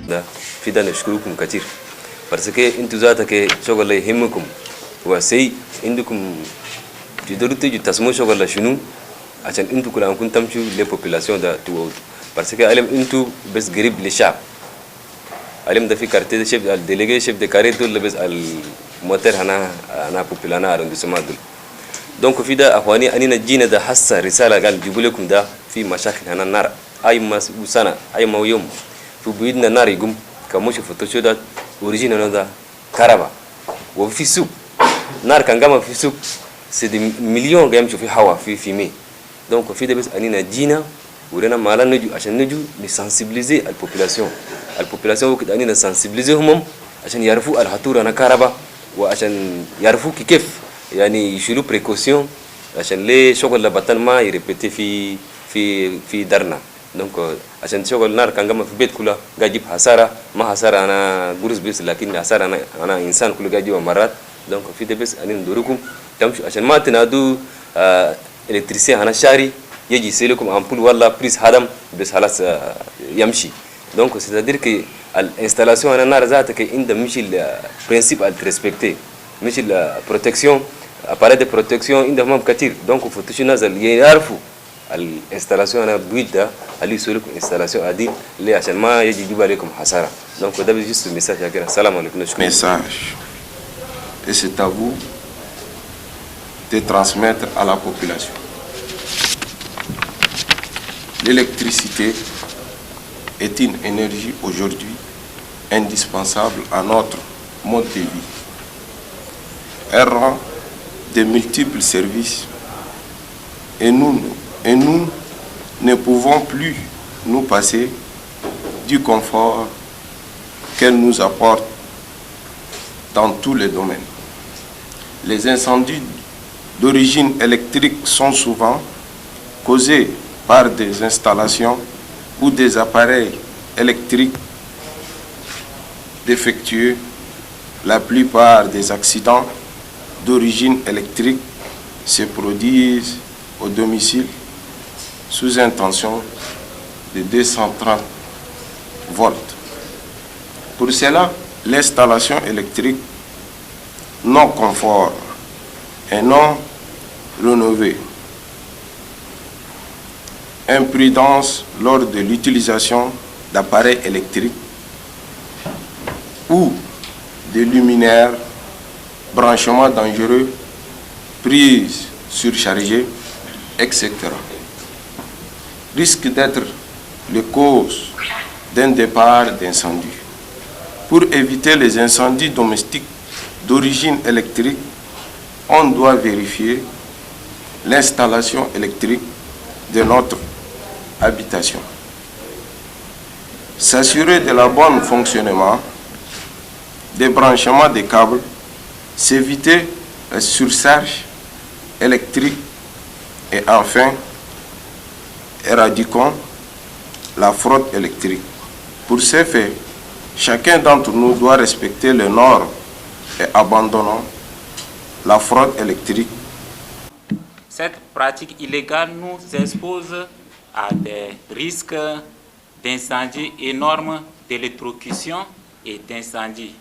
da fida nashkurukum katir parce que intu zata ke shogole himmukum wa sai indukum jidorute ju tasmo shogole shunu achan intu kula kun tamchu les populations da tout parce que alim intu bes grib le shab alim da fi quartier de chef al délégué chef de carré tout le bes al moteur ana populana arrondissement dul donc fida akhwani anina jina da hassa risala gal jibulukum da fi mashakil hana nar ay mas usana ay mawyum fi buyidna nar yugum kamushi photoshoot da original da karaba wa fi soup nar kangama fi soup c'est des millions gam fi hawa fi fumée donc fida bes anina jina ورنا مالا نجو عشان نجو نسنسبليزي البوبولاسيون وقت أني نسنسبليزيهم عشان يعرفوا الخطورة أنا كهرباء وعشان يعرفوا كيف يعني يشيلوا بريكوسيون عشان ليه شغل لبطن ما يريبيتي في دارنا دونك عشان شغل نار كان جمع في بيت كله قاعد يجيب خسارة ما خسارة أنا جورس بس لكن خسارة أنا إنسان كله قاعد يجيب مرات دونك في ده بس أني ندوركم تمشوا عشان ما تنادوا إلكتريسية أنا شاري يجي يسيلكم أمبول ولا بريس هدم بس خلاص يمشي donc c'est-à-dire que l'installation أنا نار ذاتك عند مش البرنسيب الريسبكتي مش البروتكسيون appareil de protection عندهم كتير donc فتشوا نازل يعرفوا الانستالاسيون أنا بويدا اللي يسولكم انستالاسيون عديل اللي عشان ما يجي يجيب عليكم خسارة donc ده بس ميساج يا كده السلام عليكم message et c'est à vous de transmettre à la population. L'électricité est une énergie aujourd'hui indispensable à notre mode de vie. Elle rend de multiples services et nous ne pouvons plus nous passer du confort qu'elle nous apporte dans tous les domaines. Les incendies d'origine électrique sont souvent causés par des installations ou des appareils électriques défectueux. La plupart des accidents d'origine électrique se produisent au domicile sous une tension de 230 volts. Pour cela, l'installation électrique non conforme et non rénovée, imprudence lors de l'utilisation d'appareils électriques ou de luminaires, branchements dangereux, prises surchargées, etc. risque d'être les causes d'un départ d'incendie. Pour éviter les incendies domestiques d'origine électrique, on doit vérifier l'installation électrique de notre habitation. S'assurer de la bonne fonctionnement des branchements des câbles, s'éviter la surcharge électrique et enfin, éradiquons la fraude électrique. Pour ce faire, chacun d'entre nous doit respecter les normes et abandonnons la fraude électrique. Cette pratique illégale nous expose à des risques d'incendie énormes, d'électrocution et d'incendie.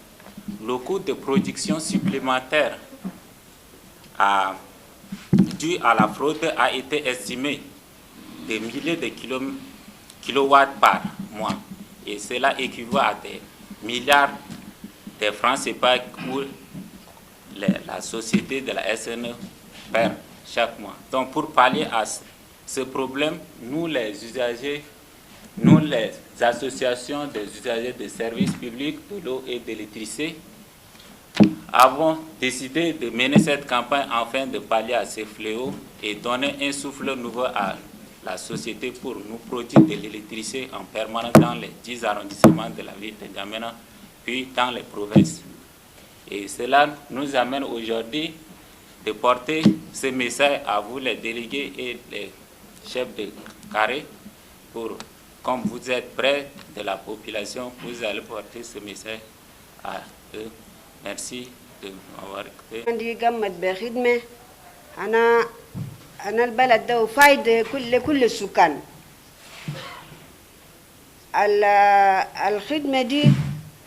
Le coût de production supplémentaire dû à la fraude a été estimé de milliers de kilowatts par mois. Et cela équivaut à des milliards de francs CFA où la société de la SNE perd chaque mois. Donc pour pallier à ce problème, nous les usagers, nous les associations des usagers de services publics de l'eau et de l'électricité, avons décidé de mener cette campagne afin de pallier à ces fléaux et donner un souffle nouveau à la société pour nous produire de l'électricité en permanence dans les 10 arrondissements de la ville de N'Djamena, puis dans les provinces. Et cela nous amène aujourd'hui de porter ce message à vous, les délégués et les chefs de carré, pour, comme vous êtes près de la population, vous allez porter ce message à eux. Merci de m'avoir écouté. أنا البلد ده فايدة لكل السكان الخدمة دي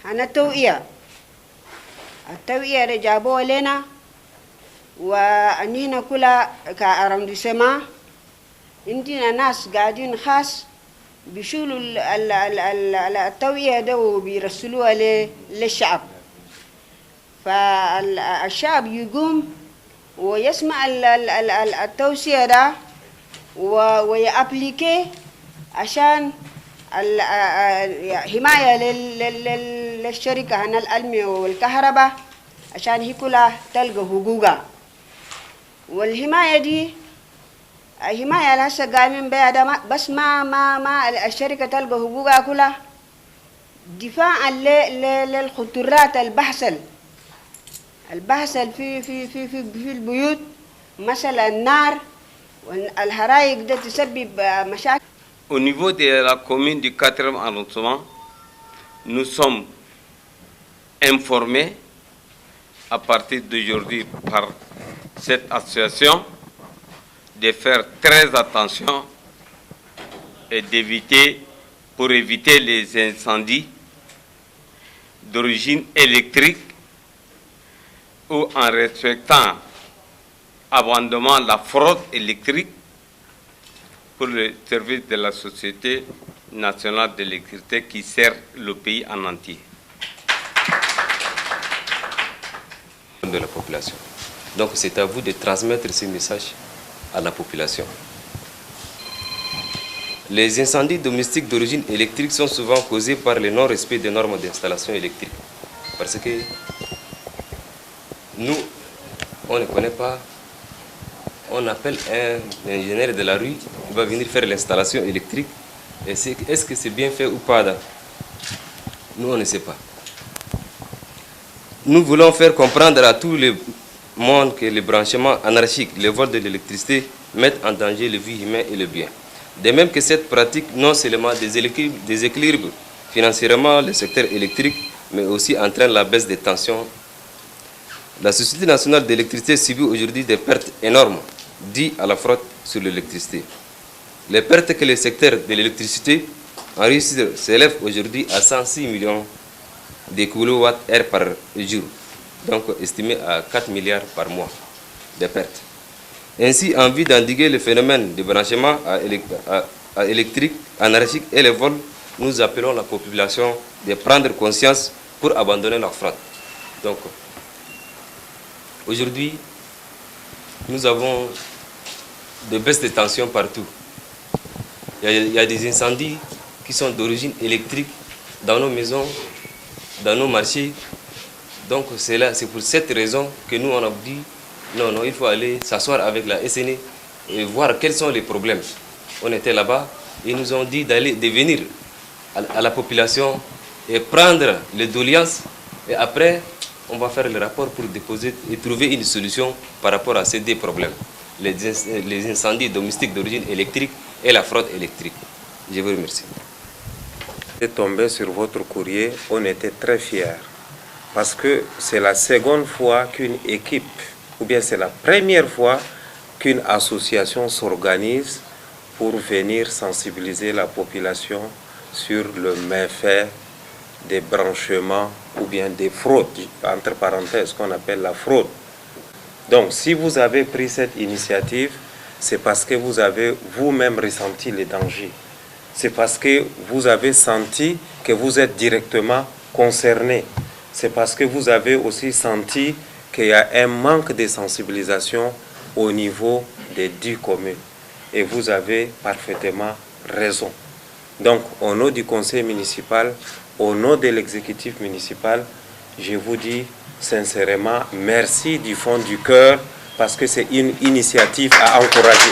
عن التوعية اللي جابوها لنا، وأنينا كلها كأرندسما عندنا ناس قاعدين خاص بيشيلوا التوعية ده وبيرسلوها للشعب. فالشعب يقوم ويسمع التوصية ده ويأبليكي عشان حماية للشركة عن المياه والكهرباء، عشان هي كلها تلقى حقوقها. والحماية دي حماية اللي هسه قايمين بها ده بس ما الشركة تلقى حقوقها كلها، دفاعا للخطورات البحث في البيوت، مثلا النار والحرائق ده تسبب مشاكل. Au niveau de la commune du 4e arrondissement, nous sommes informés à partir d'aujourd'hui par cette association de faire très attention et pour éviter les incendies d'origine électrique ou en respectant abondamment la fraude électrique pour le service de la Société nationale d'électricité qui sert le pays en entier. De la population. Donc c'est à vous de transmettre ce message à la population. Les incendies domestiques d'origine électrique sont souvent causés par le non-respect des normes d'installation électrique. Parce que nous, on ne connaît pas, on appelle un ingénieur de la rue, il va venir faire l'installation électrique. Est-ce que c'est bien fait ou pas? Nous, on ne sait pas. Nous voulons faire comprendre à tout le monde que les branchements anarchiques, les vols de l'électricité mettent en danger les vies humaines et le bien. De même que cette pratique non seulement déséquilibre financièrement le secteur électrique, mais aussi entraîne la baisse des tensions. La Société nationale d'électricité subit aujourd'hui des pertes énormes dues à la fraude sur l'électricité. Les pertes que le secteur de l'électricité enregistre s'élèvent aujourd'hui à 106 millions de kWh par jour, donc estimé à 4 milliards par mois de pertes. Ainsi, en vue d'endiguer le phénomène de branchement à électrique anarchique et les vols, nous appelons la population de prendre conscience pour abandonner la fraude. Donc, aujourd'hui, nous avons des baisses de tension partout. Il y a des incendies qui sont d'origine électrique dans nos maisons, dans nos marchés. Donc c'est pour cette raison que nous on a dit non, il faut aller s'asseoir avec la SNE et voir quels sont les problèmes. On était là-bas et ils nous ont dit de venir à la population et prendre les doléances et après on va faire le rapport pour déposer et trouver une solution par rapport à ces deux problèmes, les incendies domestiques d'origine électrique et la fraude électrique. Je vous remercie. Tombé sur votre courrier, on était très fiers parce que c'est la seconde fois qu'une équipe, ou bien c'est la première fois qu'une association s'organise pour venir sensibiliser la population sur le méfait des branchements ou bien des fraudes, entre parenthèses, qu'on appelle la fraude. Donc si vous avez pris cette initiative, c'est parce que vous avez vous-même ressenti les dangers. C'est parce que vous avez senti que vous êtes directement concerné. C'est parce que vous avez aussi senti qu'il y a un manque de sensibilisation au niveau des 10 communes. Et vous avez parfaitement raison. Donc, au nom du conseil municipal, au nom de l'exécutif municipal, je vous dis sincèrement merci du fond du cœur parce que c'est une initiative à encourager.